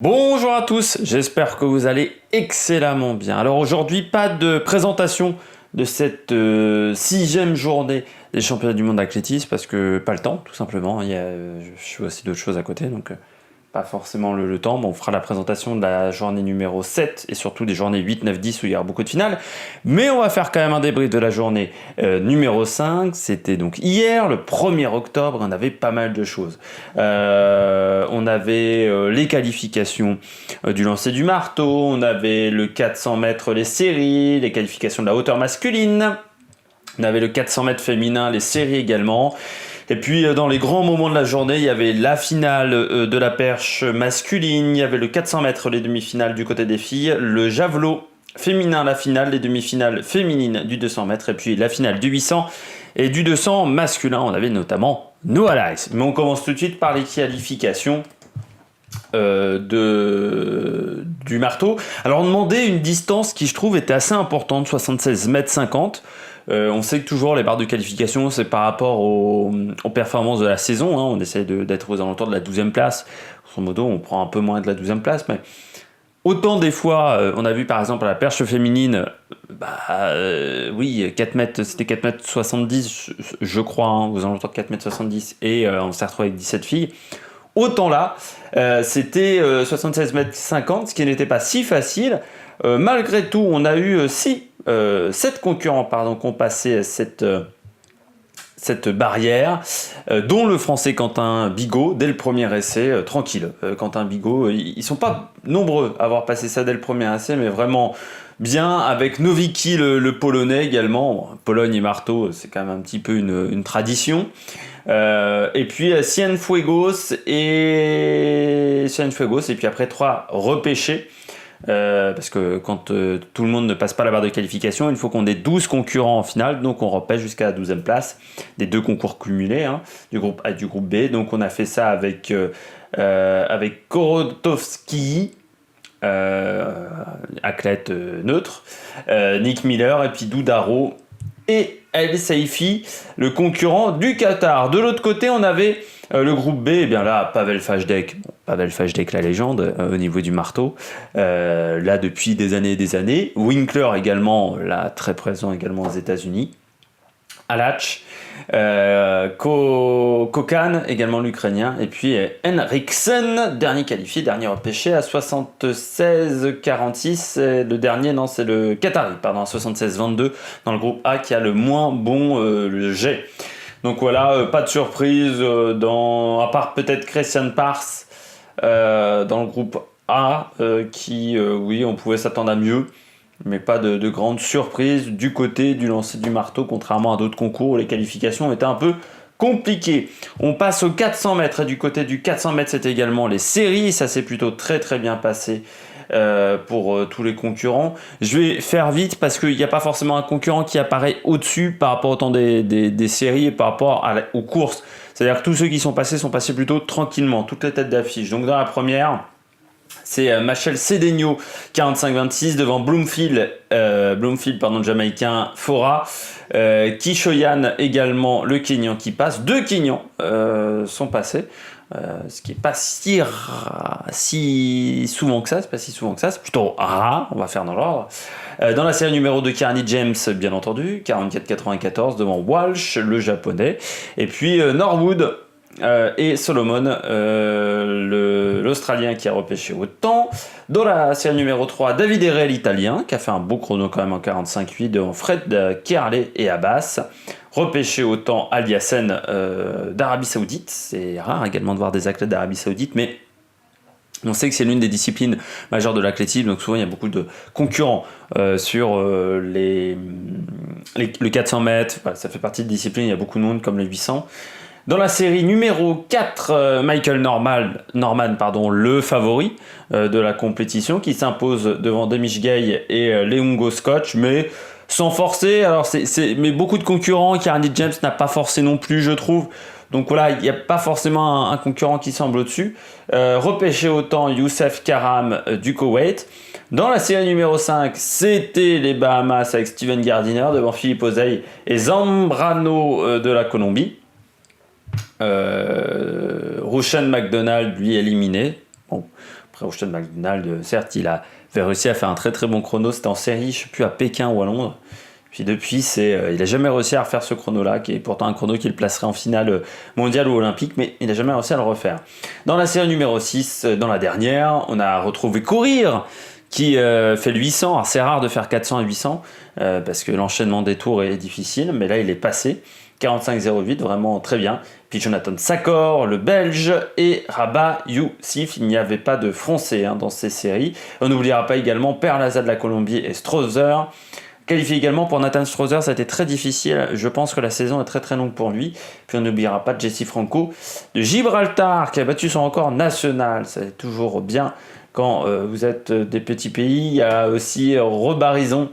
Bonjour à tous, j'espère que vous allez excellemment bien. Alors aujourd'hui, pas de présentation de cette sixième journée des championnats du monde d'athlétisme parce que pas le temps, tout simplement. Je fais aussi d'autres choses à côté, donc pas forcément le temps. Bon, on fera la présentation de la journée numéro 7 et surtout des journées 8, 9, 10 où il y aura beaucoup de finales. Mais on va faire quand même un débrief de la journée numéro 5. C'était donc hier, le 1er octobre, on avait pas mal de choses. On avait les qualifications du lancer du marteau, on avait le 400 mètres les séries, les qualifications de la hauteur masculine, on avait le 400 mètres féminin, les séries également. Et puis dans les grands moments de la journée, il y avait la finale de la perche masculine, il y avait le 400 mètres, les demi-finales du côté des filles, le javelot féminin, la finale, les demi-finales féminines du 200 mètres, et puis la finale du 800 et du 200 masculin. On avait notamment Noah Lyles. Mais on commence tout de suite par les qualifications du marteau. Alors on demandait une distance qui je trouve était assez importante, 76 mètres 50. On sait que toujours les barres de qualification c'est par rapport aux performances de la saison, hein. On essaie d'être aux alentours de la 12e place. Grosso modo on prend un peu moins de la 12e place, mais autant des fois on a vu par exemple à la perche féminine, oui 4 mètres, c'était 4 mètres 70 je crois, hein, aux alentours de 4 mètres 70, et on s'est retrouvé avec 17 filles. Autant là, c'était 76 mètres 50, ce qui n'était pas si facile. Malgré tout, on a eu 7 concurrents qui ont passé cette barrière, dont le français Quentin Bigot, dès le premier essai, tranquille. Quentin Bigot, ils ne sont pas nombreux à avoir passé ça dès le premier essai, mais vraiment bien, avec Nowicki le polonais également. Pologne et marteau, c'est quand même un petit peu une tradition. Et puis Cienfuegos et puis après 3 repêchés. Parce que quand tout le monde ne passe pas la barre de qualification, il faut qu'on ait 12 concurrents en finale, donc on repêche jusqu'à la 12e place des 2 concours cumulés, hein, du groupe A et du groupe B. Donc on a fait ça avec Korotowski, athlète neutre, Nick Miller et puis Doudaro et El Saifi, le concurrent du Qatar. De l'autre côté, on avait le groupe B, et bien là, Pavel Fajdek, la légende au niveau du marteau, là depuis des années et des années. Winkler également, là très présent également aux États-Unis. Alach, Kokan, également l'Ukrainien, et puis Henriksen, dernier qualifié, dernier repêché à 76-46. Le dernier, non, c'est le Qatari, pardon, à 76-22, dans le groupe A qui a le moins bon le jet. Donc voilà, pas de surprise, à part peut-être Christian Pars dans le groupe A, oui, on pouvait s'attendre à mieux. Mais pas de grande surprise du côté du lancer du marteau, contrairement à d'autres concours où les qualifications étaient un peu compliquées. On passe aux 400 mètres, et du côté du 400 mètres, c'était également les séries. Ça s'est plutôt très très bien passé pour tous les concurrents. Je vais faire vite parce qu'il n'y a pas forcément un concurrent qui apparaît au-dessus par rapport au temps des séries et par rapport aux courses. C'est-à-dire que tous ceux qui sont passés plutôt tranquillement, toutes les têtes d'affiche. Donc dans la première, c'est Machel Cedeno, 45-26, devant Bloomfield, le Jamaïcain Fora, Kishoyan également, le Kenyan qui passe. 2 Kenyans sont passés, ce qui n'est pas si souvent que ça, c'est plutôt rare, on va faire dans l'ordre. Dans la série numéro 2, Carney James, bien entendu, 44-94, devant Walsh, le japonais, et puis Norwood, et Solomon, l'Australien qui a repêché au temps. Dans la série numéro 3, David Herré, l'Italien, qui a fait un beau chrono quand même en 45-8 devant Fred Kerley et Abbas. Repêché au temps Aliassen d'Arabie Saoudite. C'est rare également de voir des athlètes d'Arabie Saoudite, mais on sait que c'est l'une des disciplines majeures de l'athlétisme, donc souvent il y a beaucoup de concurrents sur le 400 mètres. Voilà, ça fait partie de disciplines, il y a beaucoup de monde comme le 800. Dans la série numéro 4, Michael Norman, le favori de la compétition, qui s'impose devant Demish Gay et Leungo Scotch, mais sans forcer. Alors mais beaucoup de concurrents, Carney James n'a pas forcé non plus, je trouve. Donc voilà, il n'y a pas forcément un concurrent qui semble au-dessus. Repêché au temps, Youssef Karam du Koweït. Dans la série numéro 5, c'était les Bahamas avec Steven Gardiner devant Philippe Ozeil et Zambrano de la Colombie. Rushan McDonald, lui, éliminé. Bon, Après, Rushton McDonald, certes, il avait réussi à faire un très très bon chrono. C'était en série, je ne sais plus, à Pékin ou à Londres. Puis depuis, il n'a jamais réussi à refaire ce chrono-là, qui est pourtant un chrono qui le placerait en finale mondiale ou olympique, mais il n'a jamais réussi à le refaire. Dans la série numéro 6, dans la dernière, on a retrouvé Courir, qui fait le 800. Alors, c'est rare de faire 400 à 800, parce que l'enchaînement des tours est difficile, mais là, il est passé. 45,08, vraiment très bien. Puis Jonathan Sakor, le Belge, et Rabat Youssif. Il n'y avait pas de Français dans ces séries. On n'oubliera pas également Perlaza de la Colombie et Strother. Qualifié également pour Nathan Strother, ça a été très difficile. Je pense que la saison est très très longue pour lui. Puis on n'oubliera pas Jesse Franco de Gibraltar, qui a battu son record national. C'est toujours bien quand vous êtes des petits pays. Il y a aussi Rebarison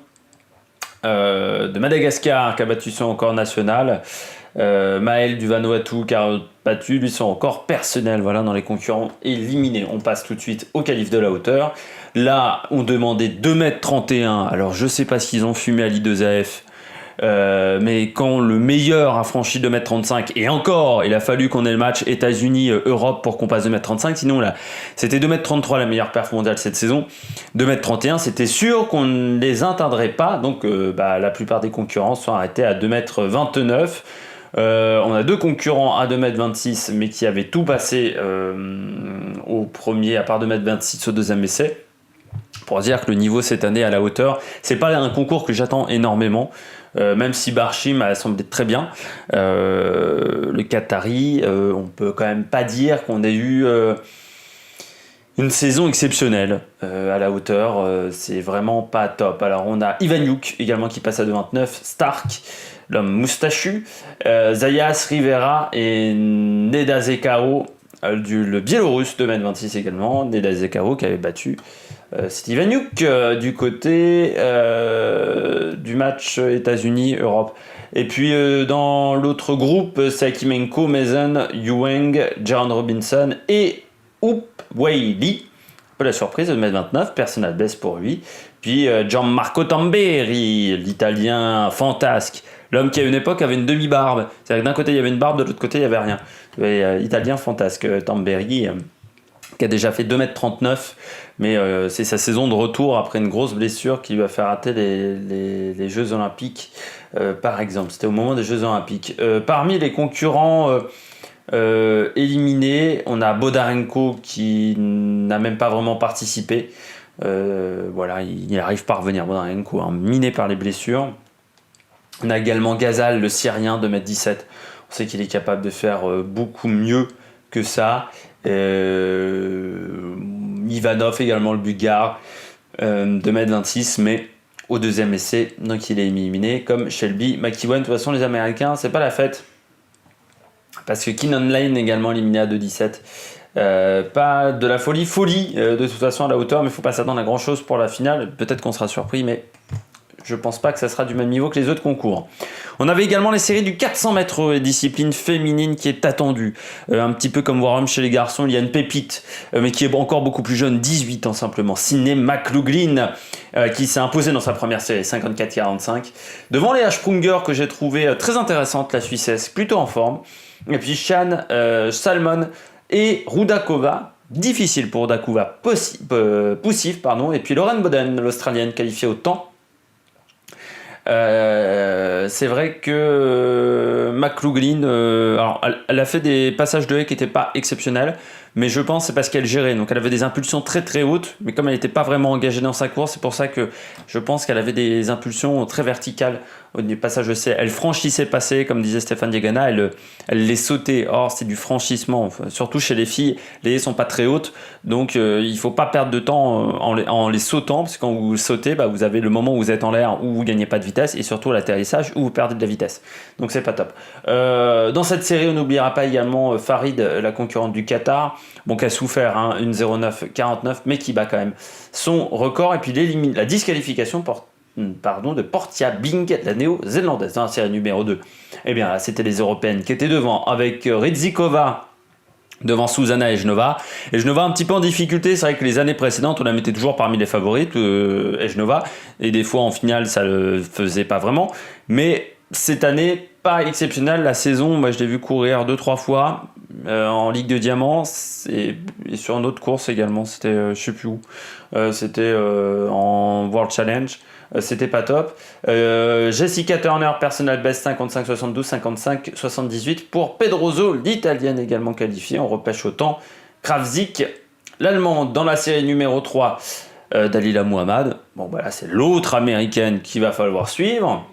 de Madagascar qui a battu son record national. Maël du Vanuatu qui a battu lui son record personnel. Voilà, dans les concurrents éliminés. On passe tout de suite au qualif de la hauteur. Là, on demandait 2m31. Alors, je sais pas ce qu'ils ont fumé à l'I2AF. Mais quand le meilleur a franchi 2m35, et encore, il a fallu qu'on ait le match États-Unis-Europe pour qu'on passe 2m35, sinon là, c'était 2m33 la meilleure perf mondiale cette saison. 2m31, c'était sûr qu'on ne les atteindrait pas, donc la plupart des concurrents sont arrêtés à 2m29. On a deux concurrents à 2m26, mais qui avaient tout passé au premier, à part 2m26 au deuxième essai. Pour dire que le niveau cette année à la hauteur, c'est pas un concours que j'attends énormément, même si Barshim a semblé très bien. Le Qatari, on peut quand même pas dire qu'on ait eu une saison exceptionnelle à la hauteur, c'est vraiment pas top. Alors on a Ivaniuk également qui passe à 2,29, Stark, l'homme moustachu, Zayas Rivera et Nedazekaro, le Biélorusse 2m26 également, Nedazekaro qui avait battu Steve Ivaniuk du côté du match États-Unis-Europe. Et puis dans l'autre groupe, Sakimenko, Mason, Yueng, Jaron Robinson et Oop Wei Li. Un peu la surprise de 2m29, personal best pour lui. Puis Gianmarco Tamberi, l'italien fantasque. L'homme qui à une époque avait une demi-barbe. C'est-à-dire que d'un côté il y avait une barbe, de l'autre côté il n'y avait rien. Italien fantasque, Tamberi, qui a déjà fait 2m39, mais c'est sa saison de retour après une grosse blessure qui lui a fait rater les Jeux Olympiques, par exemple. C'était au moment des Jeux Olympiques. Parmi les concurrents éliminés, on a Bodarenko qui n'a même pas vraiment participé. Voilà, il n'arrive pas à revenir, Bodarenko, miné par les blessures. On a également Ghazal, le Syrien, 2m17. On sait qu'il est capable de faire beaucoup mieux que ça. Ivanov également, le Bulgare, 2m26, mais au deuxième essai, donc il est éliminé, comme Shelby McEwen. De toute façon, les Américains, c'est pas la fête, parce que Keenan Lane également éliminé à 2,17. Pas de la folie, de toute façon à la hauteur, mais il ne faut pas s'attendre à grand chose pour la finale. Peut-être qu'on sera surpris, mais je pense pas que ça sera du même niveau que les autres concours. On avait également les séries du 400 mètres, discipline féminine qui est attendue. Un petit peu comme Warham chez les garçons, il y a une pépite, mais qui est encore beaucoup plus jeune, 18 ans simplement. Sidney McLaughlin, qui s'est imposé dans sa première série, 54-45. Devant Léa Sprunger, que j'ai trouvé très intéressante, la Suissesse, plutôt en forme. Et puis Shan Salmon et Rudakova. Difficile pour Rudakova, poussif, pardon. Et puis Lauren Boden, l'Australienne, qualifiée au temps. C'est vrai que McLaughlin, alors elle a fait des passages de haie qui n'étaient pas exceptionnels, mais je pense que c'est parce qu'elle gérait, donc elle avait des impulsions très très hautes, mais comme elle n'était pas vraiment engagée dans sa course, c'est pour ça que je pense qu'elle avait des impulsions très verticales au passage de C. Elle franchissait passer, comme disait Stéphane Diagana, elle les sautait. Or c'est du franchissement, surtout chez les filles, les haies sont pas très hautes, donc il faut pas perdre de temps en les sautant, parce que quand vous sautez, vous avez le moment où vous êtes en l'air où vous gagnez pas de vitesse, et surtout à l'atterrissage où vous perdez de la vitesse, donc c'est pas top. Dans cette série, on n'oubliera pas également Farid, la concurrente du Qatar, qui a souffert une 0,9-49, mais qui bat quand même son record. Et puis la disqualification de Portia Bing, la néo-zélandaise, dans la série numéro 2. Eh bien là, c'était les Européennes qui étaient devant, avec Rizikova devant Susanna Ejnova. Ejnova un petit peu en difficulté, c'est vrai que les années précédentes, on la mettait toujours parmi les favorites, Ejnova, et des fois en finale, ça le faisait pas vraiment. Mais cette année, pas exceptionnel. La saison, moi je l'ai vu courir 2-3 fois en Ligue de Diamants et sur une autre course également. C'était, je sais plus où. C'était en World Challenge. C'était pas top. Jessica Turner, personal best 55-72, 55-78 pour Pedroso, l'italienne également qualifiée. On repêche autant. Kravzik, l'allemande dans la série numéro 3. Dalila Muhammad. Bon, voilà, c'est l'autre américaine qu'il va falloir suivre.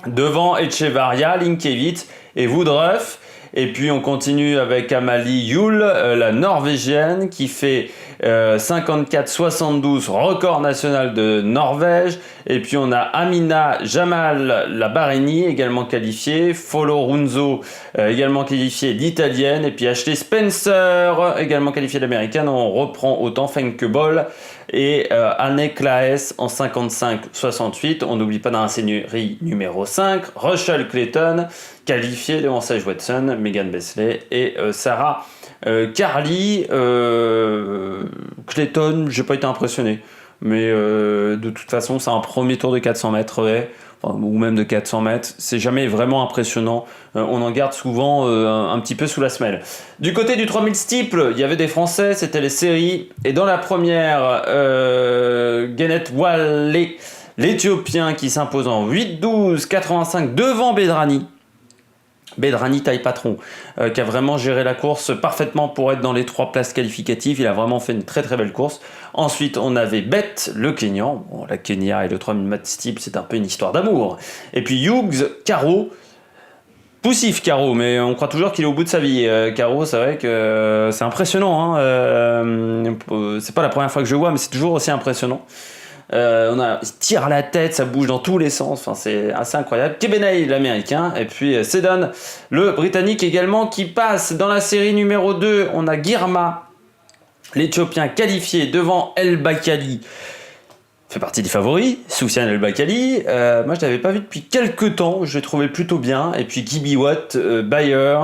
Devant Echevarria, Linkevitz et Woodruff. Et puis on continue avec Amalie Yule, la norvégienne, qui fait 54-72, record national de Norvège. Et puis on a Amina Jamal, la Bahreïnie, également qualifiée. Folo Runzo, également qualifiée, l'italienne. Et puis Ashley Spencer, également qualifiée, l'américaine. On reprend autant Fenke Bol et Anne Klaes en 55-68. On n'oublie pas dans la série numéro 5, Rochelle Clayton, qualifiée devant Sage Watson, Megan Besley et Sarah Carly. Clayton, j'ai pas été impressionné. Mais de toute façon, c'est un premier tour de 400 mètres ou même de 400 mètres. C'est jamais vraiment impressionnant. On en garde souvent un petit peu sous la semelle. Du côté du 3000 steeple, il y avait des Français, c'était les séries. Et dans la première, Genet Wale, l'Éthiopien qui s'impose en 8-12-85 devant Bedrani. Bedrani taille patron, qui a vraiment géré la course parfaitement pour être dans les 3 places qualificatives. Il a vraiment fait une très très belle course. Ensuite, on avait Beth, le Kenyan. Bon, la Kenya et le 3000 mètres steeple, c'est un peu une histoire d'amour. Et puis Hughes, Caro. Poussif Caro, mais on croit toujours qu'il est au bout de sa vie. Caro, c'est vrai que c'est impressionnant. C'est pas la première fois que je le vois, mais c'est toujours aussi impressionnant. Il tire à la tête, ça bouge dans tous les sens, enfin, c'est assez incroyable. Kebenay, l'américain, et puis Sedan, le britannique également, qui passe dans la série numéro 2. On a Girma, l'Éthiopien qualifié devant El Bakali, fait partie des favoris. Soufiane El Bakali, moi je l'avais pas vu depuis quelques temps, je l'ai trouvé plutôt bien. Et puis Gibi Watt, Bayer,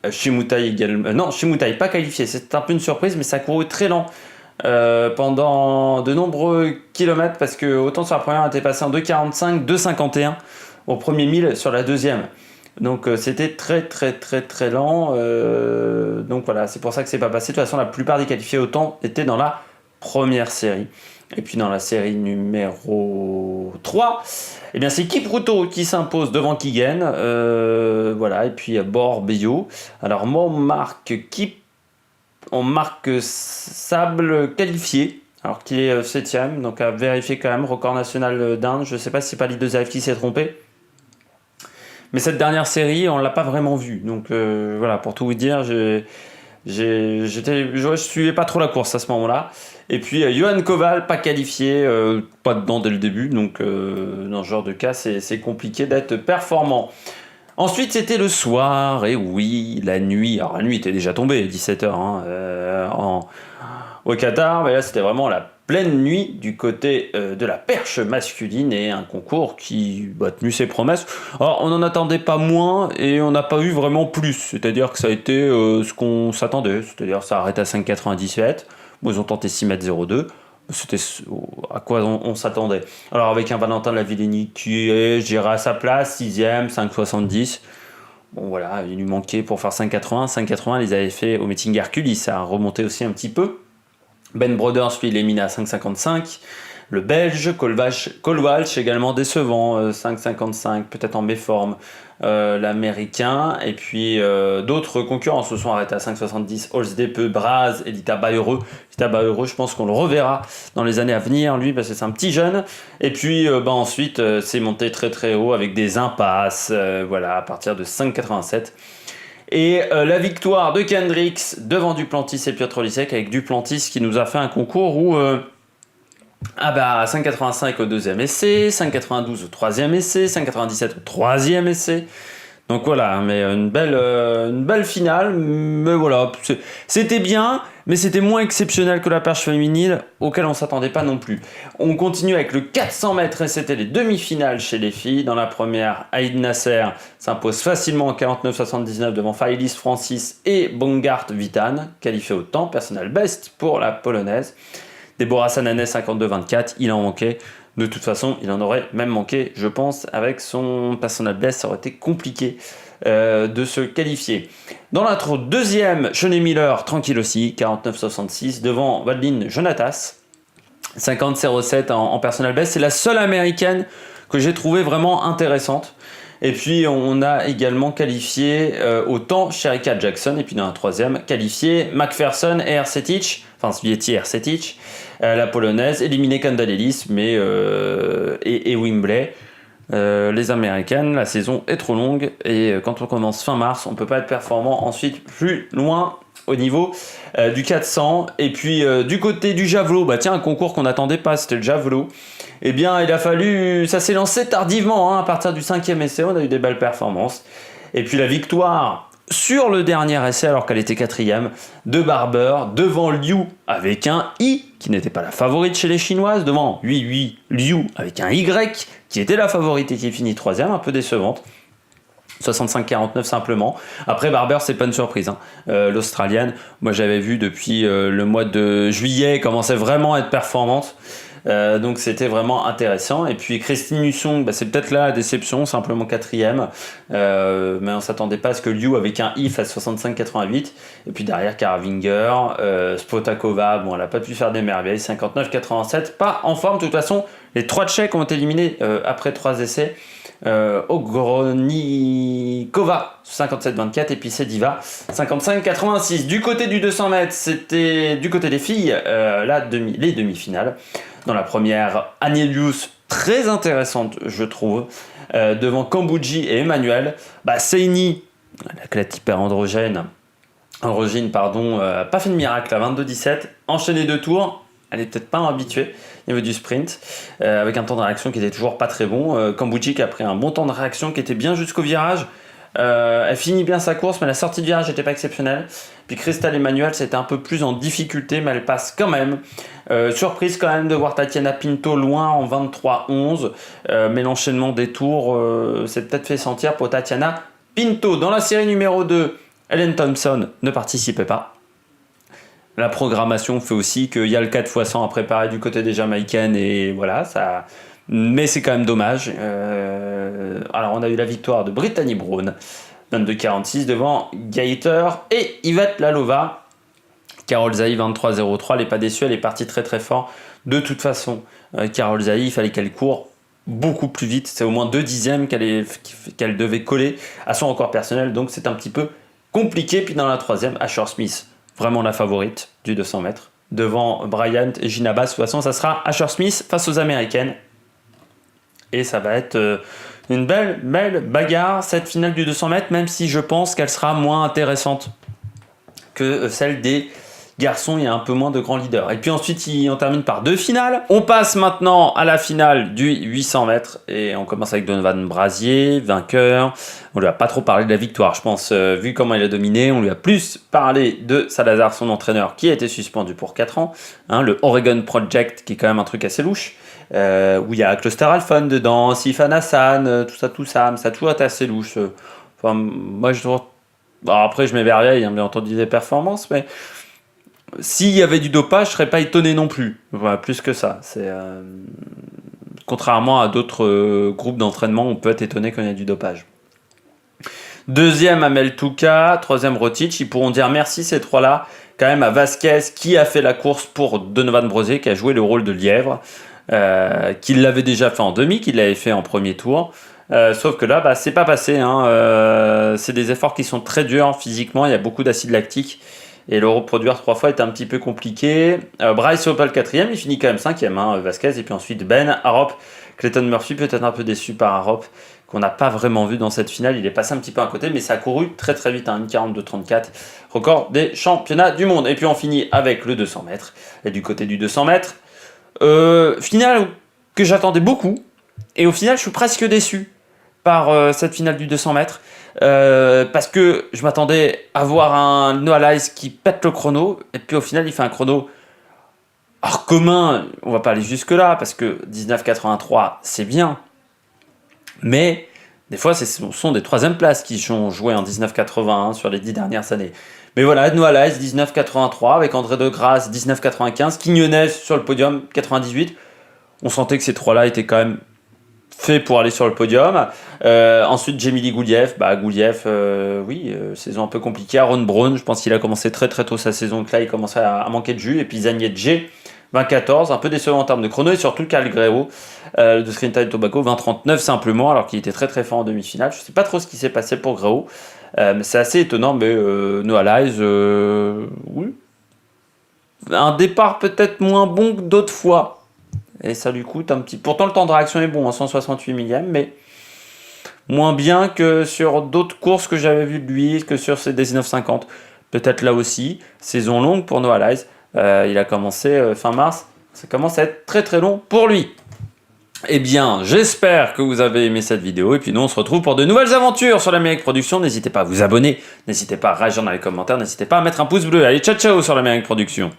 Shimutai également. Non, Shimutai pas qualifié, c'est un peu une surprise, mais ça a couru très lent. Pendant de nombreux kilomètres, parce que autant sur la première on était passé en 2,45, 2,51 au premier 1000 sur la deuxième, donc c'était très très très très lent, donc voilà, c'est pour ça que c'est pas passé. De toute façon, la plupart des qualifiés autant étaient dans la première série. Et puis dans la série numéro 3, eh bien c'est Kipruto qui s'impose devant Kigen, voilà. Et puis Bor Beyo. Alors moi on marque Sable qualifié, alors qu'il est 7ème, donc à vérifier quand même, record national d'Inde. Je ne sais pas si c'est pas l'I2ZF qui s'est trompé. Mais cette dernière série, on ne l'a pas vraiment vue. Donc voilà, pour tout vous dire, je suivais pas trop la course à ce moment-là. Et puis Johan Koval, pas qualifié, pas dedans dès le début. Donc dans ce genre de cas, c'est compliqué d'être performant. Ensuite, c'était le soir, et oui, la nuit. Alors, la nuit était déjà tombée, 17h au Qatar, mais là, c'était vraiment la pleine nuit du côté de la perche masculine, et un concours qui a tenu ses promesses. Alors, on n'en attendait pas moins, et on n'a pas eu vraiment plus. C'est-à-dire que ça a été ce qu'on s'attendait. C'est-à-dire que ça arrête à 5,97. Bon, ils ont tenté 6,02 m. C'était à quoi on s'attendait. Alors avec un Valentin Lavillenie qui est, je dirais, à sa place, 6ème, 5,70. Bon voilà, il lui manquait pour faire 5,80. 5,80, ils avaient fait au meeting Hercules, ça a remonté aussi un petit peu. Ben Brothers, lui, il est mis à 5,55. Le Belge, Kohlwalch également décevant, 5,55, peut-être en méforme. L'américain, et puis d'autres concurrents se sont arrêtés à 5,70. Holzdepe, Braz et Lita Bayreux. Lita Bayreux, je pense qu'on le reverra dans les années à venir, lui, parce que c'est un petit jeune. Et puis ensuite, c'est monté très très haut avec des impasses, voilà, à partir de 5,87. Et la victoire de Kendricks devant Duplantis et Piotr Lisek, avec Duplantis qui nous a fait un concours où 5,85 au deuxième essai, 5,92 au troisième essai, 5,97 au troisième essai. Donc voilà, mais une belle finale. Mais voilà, c'était bien, mais c'était moins exceptionnel que la perche féminine, auquel on ne s'attendait pas non plus. On continue avec le 400 mètres, et c'était les demi-finales chez les filles. Dans la première, Aïd Nasser s'impose facilement en 49,79 devant Failis Francis et Bongart Vitan, qualifié au temps, personnel best pour la polonaise. Deborah Sananes 52-24, il en manquait. De toute façon, il en aurait même manqué, je pense, avec son personal best, ça aurait été compliqué de se qualifier. Dans l'intro, deuxième, Shaunae Miller, tranquille aussi, 49-66, devant Wadeline Jonatas, 50-07 en personal best. C'est la seule américaine que j'ai trouvée vraiment intéressante. Et puis on a également qualifié autant Shericka Jackson, et puis dans la troisième, qualifié McPherson et Ercetic, enfin Swiatek et Ercetic, la polonaise, éliminé Kendall Ellis et Wembley. Les américaines, la saison est trop longue et quand on commence fin mars, on peut pas être performant ensuite plus loin au niveau du 400. Et puis du côté du javelot, bah tiens, un concours qu'on n'attendait pas, c'était le javelot. Eh bien, il a fallu, ça s'est lancé tardivement, hein, à partir du 5e essai, on a eu des belles performances. Et puis la victoire sur le dernier essai, alors qu'elle était 4e, de Barber, devant Liu avec un I, qui n'était pas la favorite chez les Chinoises, devant Liu avec un Y, qui était la favorite et qui finit 3e, un peu décevante. 65-49 simplement. Après Barber, c'est pas une surprise, hein. L'Australienne, moi j'avais vu depuis le mois de juillet, commençait vraiment à être performante. Donc c'était vraiment intéressant. Et puis Christine Husson, bah, c'est peut-être là la déception, simplement 4e, mais on s'attendait pas à ce que Liu avec un I fasse 65-88. Et puis derrière Karavinger, Spotakova, bon, elle a pas pu faire des merveilles, 59-87, pas en forme. De toute façon, les 3 Tchèques ont été éliminés après 3 essais. Ogronikova 57-24 et puis Sediva 55-86. Du côté du 200 mètres, c'était du côté des filles, les demi-finales. Dans la première, Annelius, très intéressante je trouve, devant Kambuji et Emmanuel. Seini, l'athlète hyper androgyne, pas fait de miracle à 22-17, enchaîné 2 tours. Elle est peut-être pas habituée au niveau du sprint, avec un temps de réaction qui était toujours pas très bon. Kambuji qui a pris un bon temps de réaction, qui était bien jusqu'au virage. Elle finit bien sa course, mais la sortie de virage n'était pas exceptionnelle. Puis Crystal Emmanuel, c'était un peu plus en difficulté, mais elle passe quand même. Surprise quand même de voir Tatiana Pinto loin en 23-11, mais l'enchaînement des tours s'est peut-être fait sentir pour Tatiana Pinto. Dans la série numéro 2, Ellen Thompson ne participait pas. La programmation fait aussi qu'il y a le 4x100 à préparer du côté des Jamaïcaines et voilà, ça. Mais c'est quand même dommage. Alors on a eu la victoire de Brittany Brown, 22-46 devant Gaiter et Yvette Lalova. Carole Zaï 23-03, elle n'est pas déçue, elle est partie très très fort. De toute façon, Carole Zaï, il fallait qu'elle court beaucoup plus vite. C'est au moins 2 dixièmes qu'elle devait coller à son record personnel, donc c'est un petit peu compliqué. Puis dans la troisième, Asher Smith, vraiment la favorite du 200 mètres. Devant Bryant et Gina Bass, de toute façon, ça sera Asher Smith face aux Américaines. Et ça va être une belle bagarre, cette finale du 200 mètres, même si je pense qu'elle sera moins intéressante que celle des garçons. Il y a un peu moins de grands leaders. Et puis ensuite, on termine par 2 finales. On passe maintenant à la finale du 800 mètres. Et on commence avec Donovan Brazier, vainqueur. On lui a pas trop parlé de la victoire, je pense, vu comment il a dominé. On lui a plus parlé de Salazar, son entraîneur, qui a été suspendu pour 4 ans. Le Oregon Project, qui est quand même un truc assez louche. Où il y a Cluster Alphon dedans, Sifan Hassan, tout ça, mais ça a toujours été assez louche. Enfin, moi je trouve. Bon, après, je m'émerveille, bien entendu, des performances, mais s'il y avait du dopage, je serais pas étonné non plus. Voilà, plus que ça. C'est contrairement à d'autres groupes d'entraînement, on peut être étonné quand il y a du dopage. Deuxième, Amel Touka. Troisième, Rotic. Ils pourront dire merci, ces 3-là, quand même, à Vasquez, qui a fait la course pour Donovan Brazier, qui a joué le rôle de lièvre. Qu'il l'avait déjà fait en demi, qu'il l'avait fait en premier tour. Sauf que là, c'est pas passé. C'est des efforts qui sont très durs physiquement. Il y a beaucoup d'acide lactique. Et le reproduire 3 fois est un petit peu compliqué. Bryce Hopal 4e, il finit quand même 5e, Vasquez. Et puis ensuite Ben Arop. Clayton Murphy, peut-être un peu déçu par Arop, qu'on n'a pas vraiment vu dans cette finale. Il est passé un petit peu à côté, mais ça a couru très très vite, 1:42:34. Record des championnats du monde. Et puis on finit avec le 200 mètres. Et du côté du 200 mètres, finale que j'attendais beaucoup, et au final je suis presque déçu par cette finale du 200 mètres, parce que je m'attendais à voir un Noah Lyles qui pète le chrono, et puis au final il fait un chrono hors commun. On va pas aller jusque là, parce que 19,83 c'est bien, mais Des fois, ce sont des troisième places qui ont joué en 1981 sur les 10 dernières années. Mais voilà, Noah Lyles, 1983, avec André de Grasse, 1995, Quiñones sur le podium, 98. On sentait que ces trois-là étaient quand même faits pour aller sur le podium. Ensuite, Jemily Goulief. Goulief, saison un peu compliquée. Aaron Brown, je pense qu'il a commencé très très tôt sa saison, que là, il commençait à manquer de jus. Et puis Zaniet G, 2014, un peu décevant en termes de chrono. Et surtout, Karl Guerreiro de Trinidad et Tobago, 20-39 simplement, alors qu'il était très très fort en demi-finale. Je ne sais pas trop ce qui s'est passé pour Guerreiro. Mais c'est assez étonnant, mais Noah Lyles, oui. Un départ peut-être moins bon que d'autres fois. Et ça lui coûte un petit... Pourtant, le temps de réaction est bon, 168 millième, mais moins bien que sur d'autres courses que j'avais vues de lui, que sur ses 1950. Peut-être là aussi, saison longue pour Noah Lyles. Il a commencé fin mars. Ça commence à être très très long pour lui. Eh bien, j'espère que vous avez aimé cette vidéo. Et puis nous, on se retrouve pour de nouvelles aventures sur l'Amérique Production. N'hésitez pas à vous abonner. N'hésitez pas à réagir dans les commentaires. N'hésitez pas à mettre un pouce bleu. Allez, ciao ciao sur l'Amérique Production.